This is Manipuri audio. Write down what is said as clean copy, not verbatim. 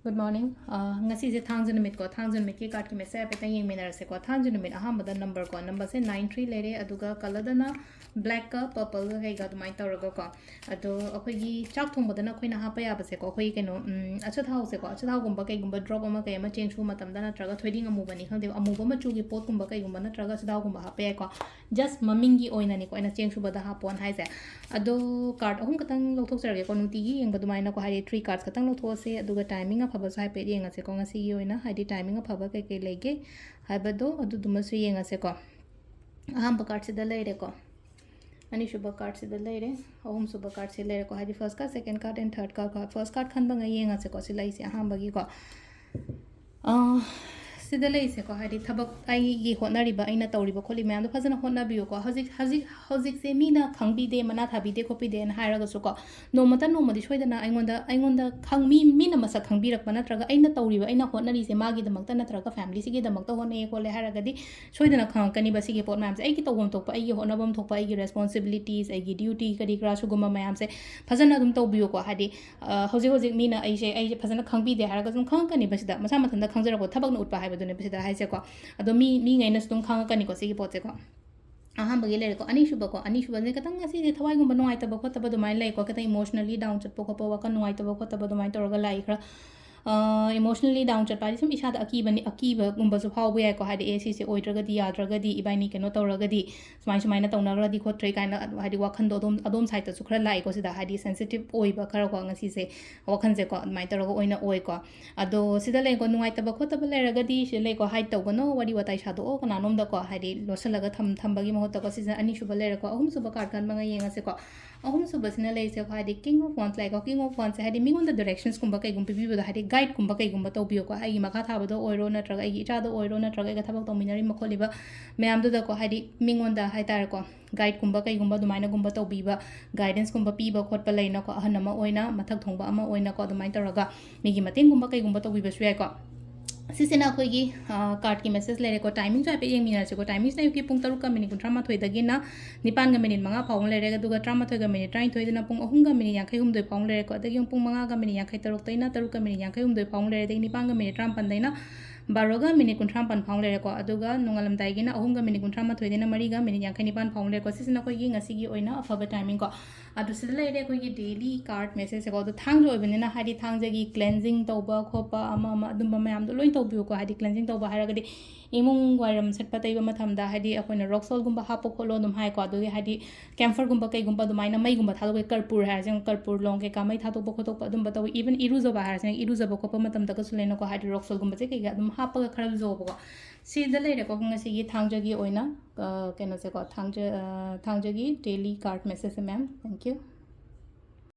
Good morning. Ngasigi thangja numit ko thangja numit ki card ki message pe tang yeng minar se ko thangja numit ahambada number se 93 lere aduga color dana black ka purple ka kai ga dumai tawraga ko ado akhoi gi chak thong badana khoina ha pa ya ba se ko akhoi keno acha thau se ko acha thau gumba kai gumba drop ama kai ama change fu matam dana traga threading amu bani khang de amu ba ma chu gi pot gumba kai gumba na traga acha thau gumba ha pa ya ko just maming gi oina ni ko ina change fu bada ha pon hai se ado card ahum katang lothok sarage ko nuti gi yeng badumai na ko hai 3 cards katang lothok se aduga timing afaba sai pe yeng ase ko ngasigi oina hai timing afaba kai kai lege hai bado adu dumasu yeng ase ko ahamba card se da leire ko ani shuba card se da leire ahum suba card se leire ko hai first card second card and third card first card khan banga yeng ase ko silai se ahamba gi ko sida lei se ko hari thabak ai gi honari ba aina tawri ba kholi mayam do phajana honna biyo ko hajik se mina khangbi de mana thabi de kopi de na haira ga su ko no mata no madi shoidana aingonda khang mina masa khangbi rak bana traga aina tawri ba aina honari se magi de makta na traga family se gi de makta honne ko le haira ga di shoidana khang kani ba si gi pot mayam se ai gi tawom tok pa ai gi honabam tok pa ai gi responsibilities ai gi duty kadi kra su goma mayam se phajana dum taw biyo ko hadi hojik mina ai se phajana khangbi de haira ga sum khang kani ba sida masa mathanda khangjar ko thabak no utpa hai adone pesida haise ko ado mi ngai na stung khang kani ko sigi pote ko aham bagi le ko ani shuba ne katang asi de thawai gum banoi ta ba ko ta ba do mai lai ko kata emotionally down chat ko wa kan noi ta ba ko ta ba do mai tor ga lai khra emotionally down chat pari sum isha da akiba gum ba su phau bu ya ko hadi ac se oidraga di yadraga di ibai ni keno tawraga di smai na tawnagra di khotre kaina hadi wakhan do adom side ta su khra lai ko sida hadi sensitive oi ba khara ko ngasi se wakhan se ko mai tawraga oina oi ko ado sida le ko nuai ta ba khota ba le raga di se le ko hide taw no wari watai sha do o kana nom da ko hadi losalaga tham bagi mo ta ko sida ani shuba le ko ahum suba card kan banga yenga se ko ahum suba sina le se ko hadi king of wands like king of wands hadi mingon the directions kumba kai gum pibi ba hadi guide kumba kai gumba to biyo ko ai maka thaba do oiro na traga ai cha do oiro na traga ga thabak to minari makholi ba mayam do da ko hadi mingon da hai tar ko guide kumba kai gumba dumaina gumba to biba guidance kumba piba khot pa leina ko ahana ma oina mathak thongba ama oina ko dumain taraga migi mateng gumba kai gumba to biba su ya ko सिसेना अखोगी कार्ड की मेसेज लेरे को टाइमिंग जो पे मिनर से को टाइमिंग से की पुंग तरुक का मिनिट 38 दगिना निपान ग मिनिट मंगा फाउंग लेरे दुगा 38 ग मिनिट 38 दना पुंग अहुम ग मिनिट 53 फाउंग लेरे को दगी पुंग मंगा ग मिनिट 53 तैना तरुक ग मिनिट 53 फाउंग लेरे दगी निपान ग मिनिट 53 दैना बारोगा मिनिट 53 फाउंग लेरे को अदुगा नुंगलम दाइगिना अहुम ग मिनिट 38 देना मरी ग मिनिट 59 फाउंग लेरे को सिसेना अखोगी ngasi ओइना अफबा टाइमिंग को अदु सिदा लेरे अखोगी डेली कार्ड मेसेज से को तो थांग जो ओइबनिना हादी थांग जगी क्लेंजिंग तौबा खोपा अमा अदुम मैम दो लोइन तौबियो को हादी क्लेंजिंग तौबा हारगदी इमुंग वायरम सटपा तैबा मथमदा हादी अखोइना रॉक सॉल्ट गुंबा हापो खोलो दुम हाय को अदुगे हादी कैम्फर गुंबा कै गुंबा दुमाइना मै गुंबा थादो कर्पूर हारजं कर्पूर लोंग के कामै थातो बखो तो अदुम बताव इवन इरुजबा हारजं इरुजबा खोपा मतमदा का सुलेनो को हादी रॉक सॉल्ट गुंबा जे कै अदुम हापा खरा जोबो को सिदा लेरे को ngasi थांगजगी ओइना केनो से को थांगजगी daily card message ma'am thank you